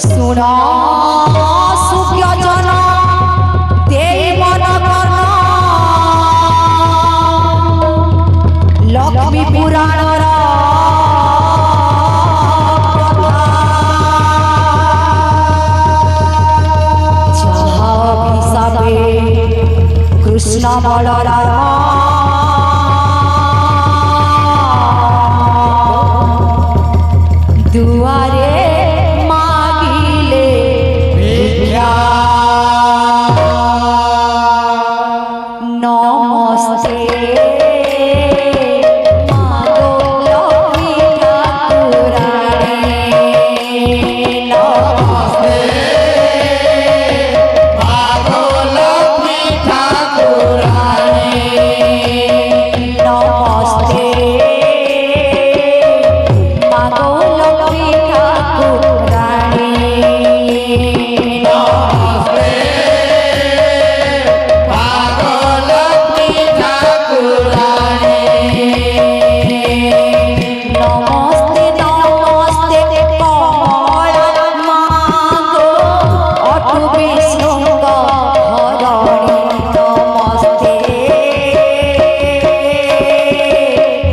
सुना सुख्यजन देई मन कर्ण लक्ष्मी पुराण कृष्ण बलराम दुआरे मागिले भिक्षा नमस्ते मागो लक्ष्मी ठाकुरानी नमस्ते मागो लक्ष्मी ठाकुरानी नमस्ते मागो लक्ष्मी ठाकुरानी नमस्ते मागो लक्ष्मी ठाकुरानी नमस्ते नमस्ते कमल मागो अटु विष्णुक हरणी नमस्ते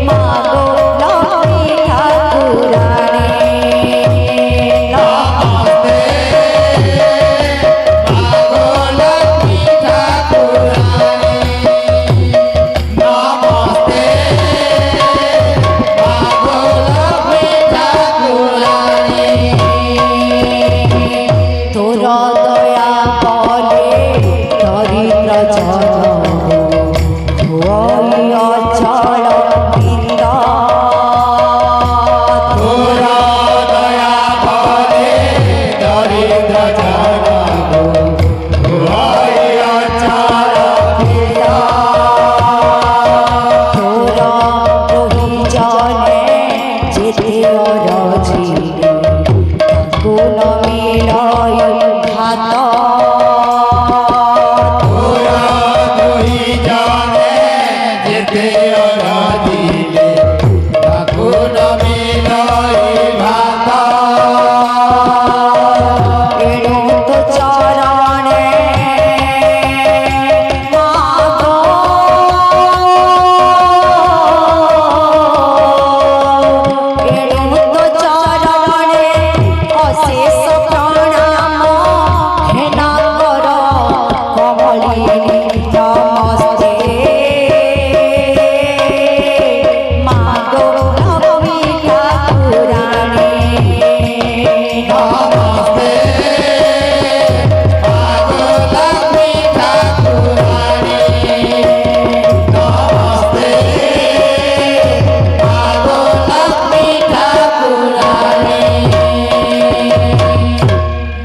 मागो लक्ष्मी ठाकुरानी नमस्ते मागो लक्ष्मी ठाकुरानी नमस्ते मागो लक्ष्मी ठाकुरानी तोर दया बले दरिद्र जन होई अचल वृंद तोर दया बले दरिद्र जन होई अचल वृंद तोर रोहि जने जेते अरजिले ताको न मिलय घात तोर रोहि जने जेते अरजिले ताको न मिलय घात एणु तो चरणे मागो एणु तो चरणे अशेष प्रणाम हेना कर कमलिनी नमस्ते मागो लक्ष्मी ठाकुरानी नमस्ते मागो लक्ष्मी ठाकुरानी नमस्ते मागो लक्ष्मी ठाकुरानी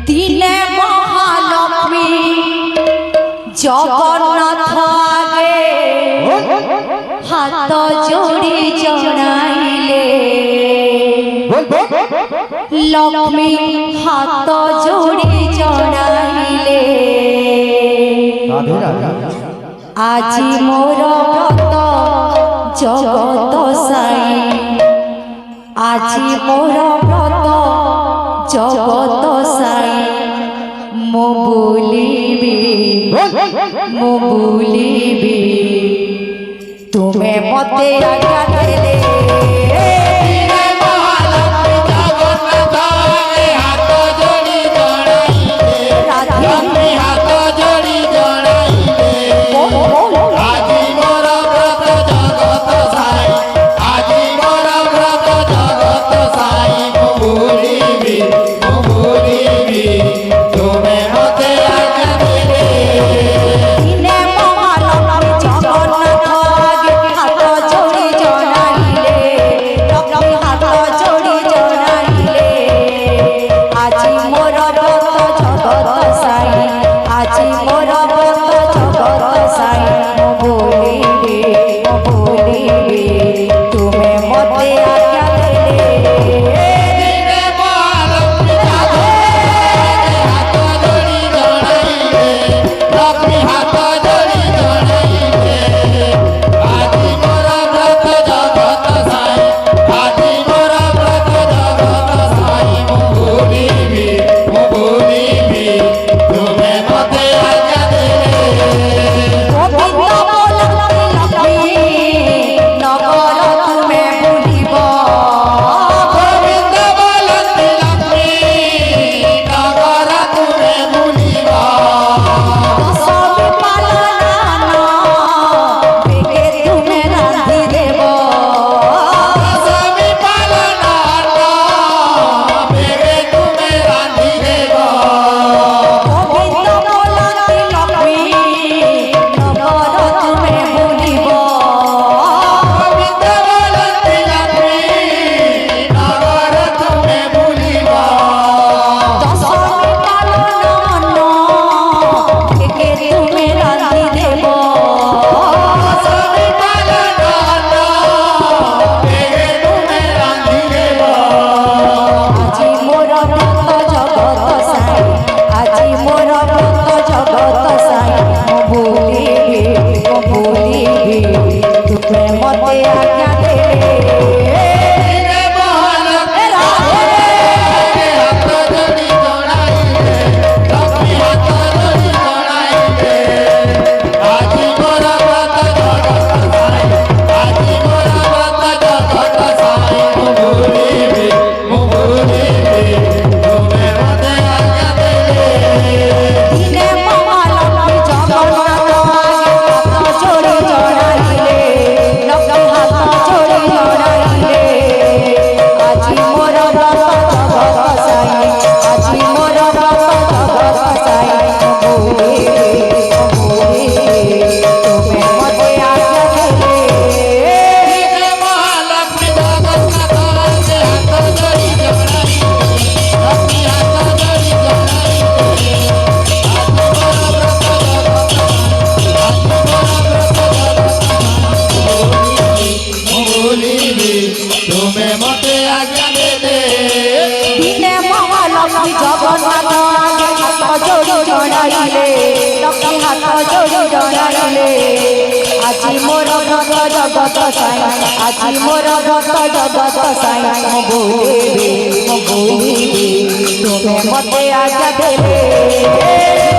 दिने महालक्ष्मी जगन्नाथ आगे हाथ जोड़ी जनाइले लक्ष्मी हाथ जोड़ी जनाइले আজি मोर व्रत जगत साई আজি मोर व्रत जगत साई मो बोलिबी तुम्हें मते आज्ञा देले दिने महालक्ष्मी जगन्नाथ आगे हाथ जोड़ी ଲକ୍ଷ୍ମୀ ଜଗନ୍ନାଥ ଆଗେ ହାତ ଯୋଡ଼ି ଜଣାଇଲେ ଲକ୍ଷ୍ମୀ ହାତ ଯୋଡ଼ି ଜଣାଇଲେ ଆଜି ମୋର ବ୍ରତ ଜଗତ ସାଇ ଆଜି ମୋର ବ୍ରତ ଜଗତ ସାଇ ମୁଁ ବୋଇବି ତୁମେ ମତେ ଆଜ୍ଞା ଦେଲେ